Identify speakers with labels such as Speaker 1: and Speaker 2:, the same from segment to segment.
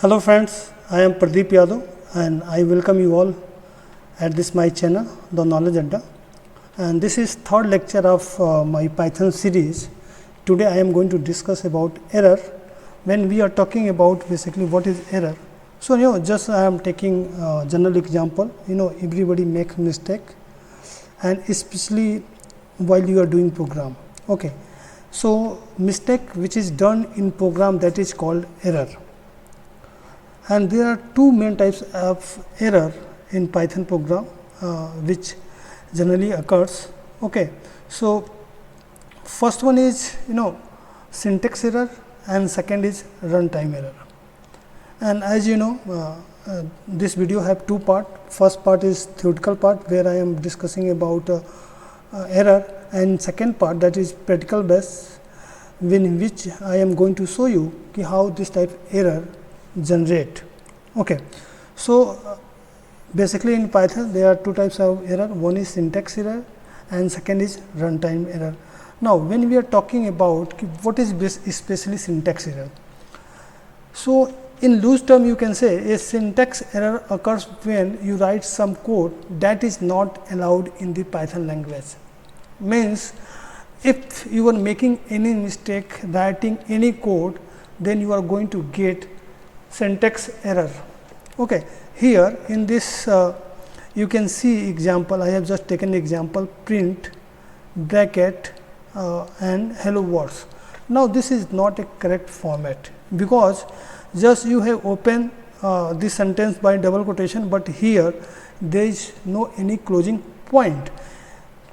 Speaker 1: Hello friends, I am Pradeep Yadav and I welcome you all at this my channel, The Knowledge Adda, and this is third lecture of my Python series. Today I am going to discuss about error. When we are talking about basically what is error, so just I am taking general example. Everybody makes mistake, and especially while you are doing program. Okay, so mistake which is done in program, that is called error. And there are two main types of error in Python program which generally occurs. Okay, so first one is syntax error and second is runtime error. And as you know, this video have two part. First part is theoretical part where I am discussing about error, and second part, that is practical base, in which I am going to show you how this type of error generate. Okay, so basically in Python there are two types of error. One is syntax error and second is runtime error. Now when we are talking about what is especially syntax error, so in loose term you can say a syntax error occurs when you write some code that is not allowed in the Python language. Means if you are making any mistake writing any code, then you are going to get syntax error. Okay, here in this you can see example. I have just taken example print bracket and hello world. Now this is not a correct format, because just you have opened this sentence by double quotation, but here there is no any closing point.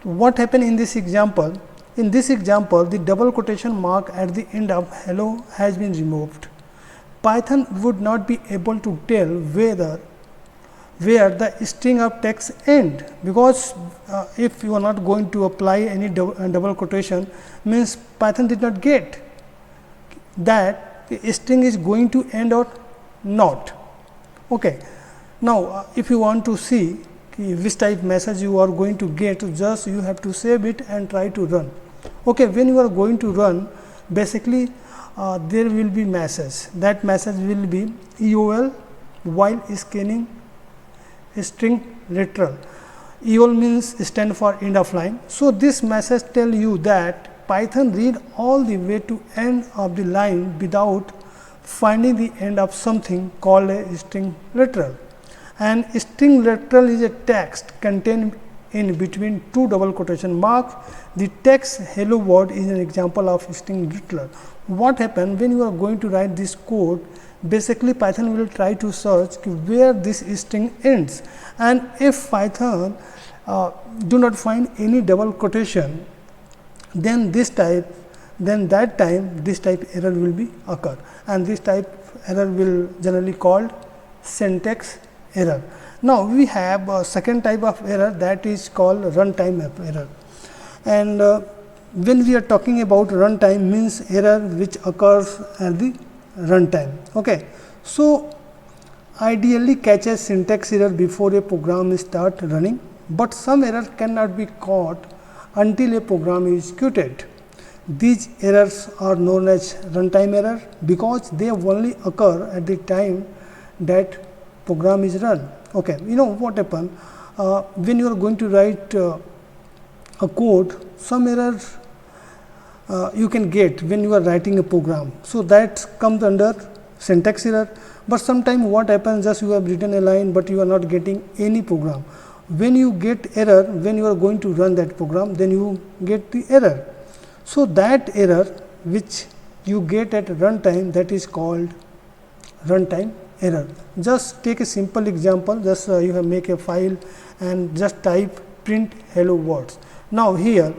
Speaker 1: What happened in this example? In this example, the double quotation mark at the end of hello has been removed. Python would not be able to tell where the string of text end, because if you are not going to apply any double quotation, means Python did not get that the string is going to end or not. Okay. Now if you want to see which type message you are going to get, just you have to save it and try to run. Okay, when you are going to run, basically there will be message. That message will be EOL while scanning string literal. EOL means stand for end of line. So this message tell you that Python read all the way to end of the line without finding the end of something called a string literal. And string literal is a text contained in between two double quotation mark. The text hello world is an example of string literal. What happens when you are going to write this code? Basically Python will try to search where this string ends, and if Python do not find any double quotation, then that time this type error will be occur, and this type error will generally called syntax error. Now we have a second type of error, that is called runtime error. And when we are talking about runtime, means error which occurs at the runtime. Okay, so ideally catches syntax error before a program start running, but some error cannot be caught until a program is executed. These errors are known as runtime error because they only occur at the time that program is run. Okay, what happen when you are going to write a code, some errors you can get when you are writing a program, so that comes under syntax error. But sometimes what happens, just you have written a line but you are not getting any program. When you get error when you are going to run that program, then you get the error. So that error which you get at runtime, that is called runtime error. Just take a simple example. Just you have make a file and just type print hello world. Now here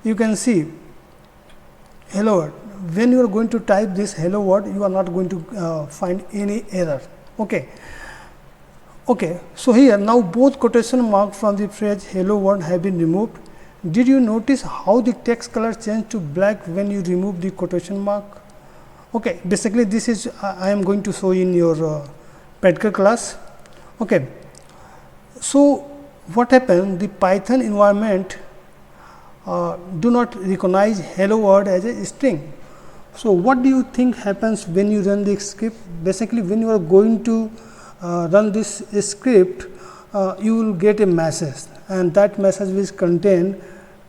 Speaker 1: you can see hello world. When you are going to type this hello world, you are not going to find any error. Okay. Okay, so here now both quotation mark from the phrase hello world have been removed. Did you notice how the text color changed to black when you remove the quotation mark? Okay, basically this is I am going to show in your practical class. Okay, so what happened, the Python environment do not recognize hello world as a string. So what do you think happens when you run the script? Basically, when you are going to run this script, you will get a message, and that message will contain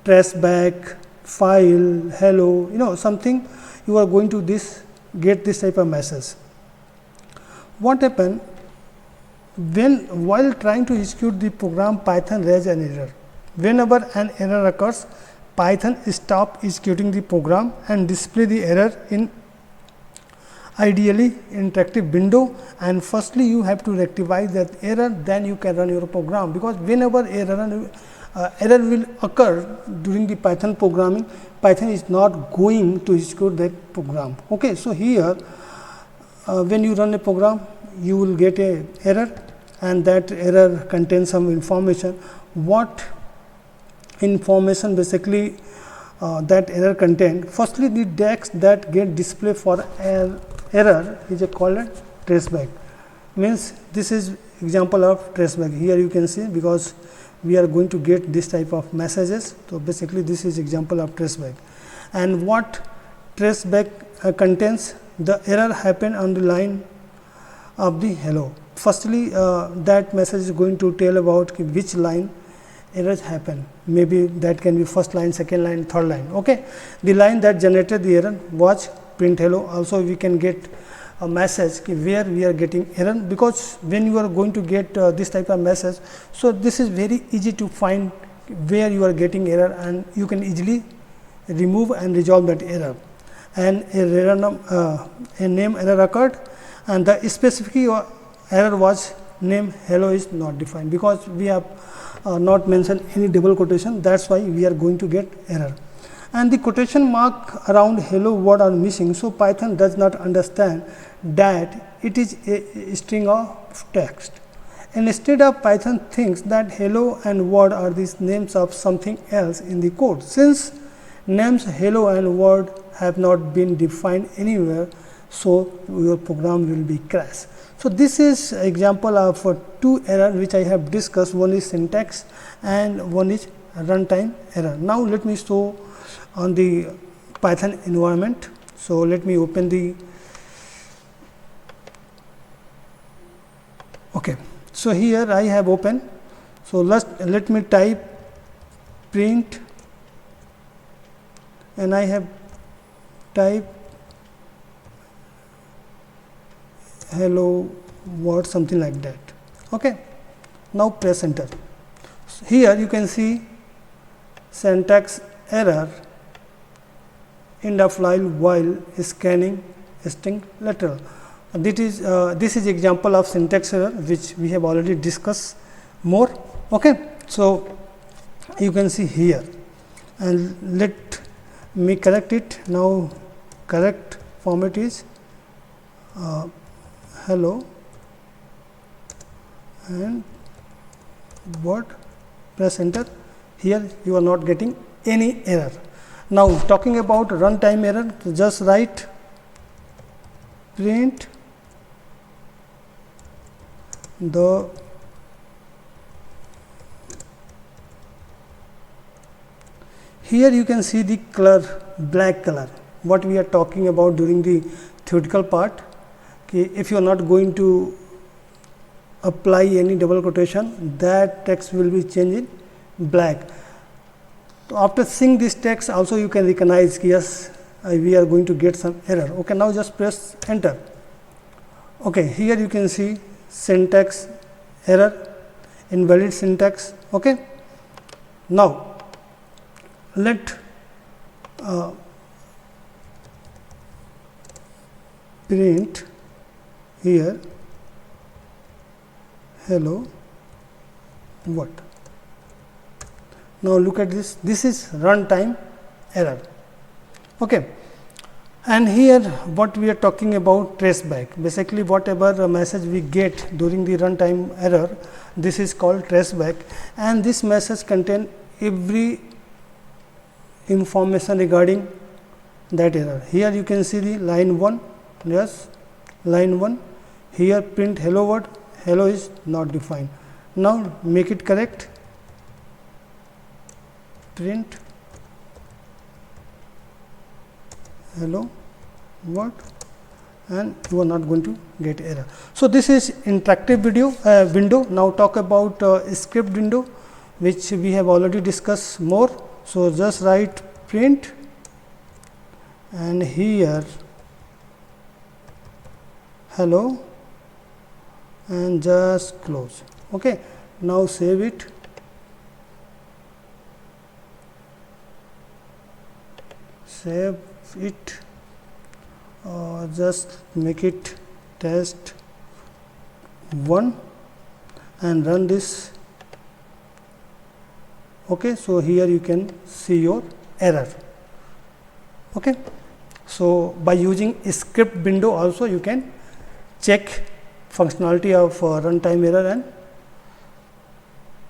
Speaker 1: traceback, file, hello, something. You are going to get this type of message. What happened when while trying to execute the program, Python raises an error. Whenever an error occurs, Python stop executing the program and display the error in ideally interactive window, and firstly you have to rectify that error, then you can run your program, because whenever error will occur during the Python programming, Python is not going to execute that program. Okay, so here when you run a program, you will get a error, and that error contains some information. What information basically that error contain? Firstly, the text that get displayed for error is called a traceback. Means this is example of traceback. Here you can see, because we are going to get this type of messages. So basically this is example of traceback. And what traceback contains? The error happened on the line of the hello. Firstly, that message is going to tell about which line errors happen. Maybe that can be first line, second line, third line. Okay, the line that generated the error was print hello. Also we can get a message where we are getting error, because when you are going to get this type of message, so this is very easy to find where you are getting error, and you can easily remove and resolve that error. And a name error occurred, and the specific error was name hello is not defined, because we have not mentioned any double quotation. That's why we are going to get error. And the quotation mark around hello word are missing, so Python does not understand that it is a string of text. And instead of Python thinks that hello and word are these names of something else in the code. Since names hello and word have not been defined anywhere, so your program will be crash. So this is example of two error which I have discussed. One is syntax and one is runtime error. Now let me show on the Python environment. So let me open the okay. So here I have open. So let me type print, and I have type hello world, something like that. Okay, now press enter. So here you can see syntax error end of line while scanning string literal. This is example of syntax error which we have already discussed more. Okay, so you can see here, and let me correct it now. Correct format is hello and word. Press enter. Here you are not getting any error. Now talking about runtime error, so just write print the here you can see the color, black color, what we are talking about during the theoretical part. Okay, if you are not going to apply any double quotation, that text will be changed in black. So after seeing this text also you can recognize, yes, we are going to get some error. Okay, now just press enter. Okay, here you can see syntax error, invalid syntax. Okay, now let print here hello what. Now look at this, this is runtime error. Okay, and here what we are talking about, traceback. Basically whatever message we get during the runtime error, this is called traceback, and this message contain every information regarding that error. Here you can see the line 1, yes, line 1. Here print hello word, hello is not defined. Now make it correct. Print hello word, and you are not going to get error. So this is interactive window. Now talk about script window, which we have already discussed more. So just write print, and here hello, and just close. Okay, now save it. Save it, just make it test 1 and run this. Okay, so here you can see your error. Okay, so by using script window also you can check functionality of runtime error and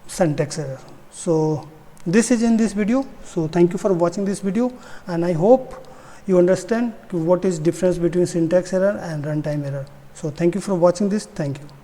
Speaker 1: syntax error. So this is in this video. So thank you for watching this video, and I hope you understand what is difference between syntax error and runtime error. So thank you for watching this. Thank you.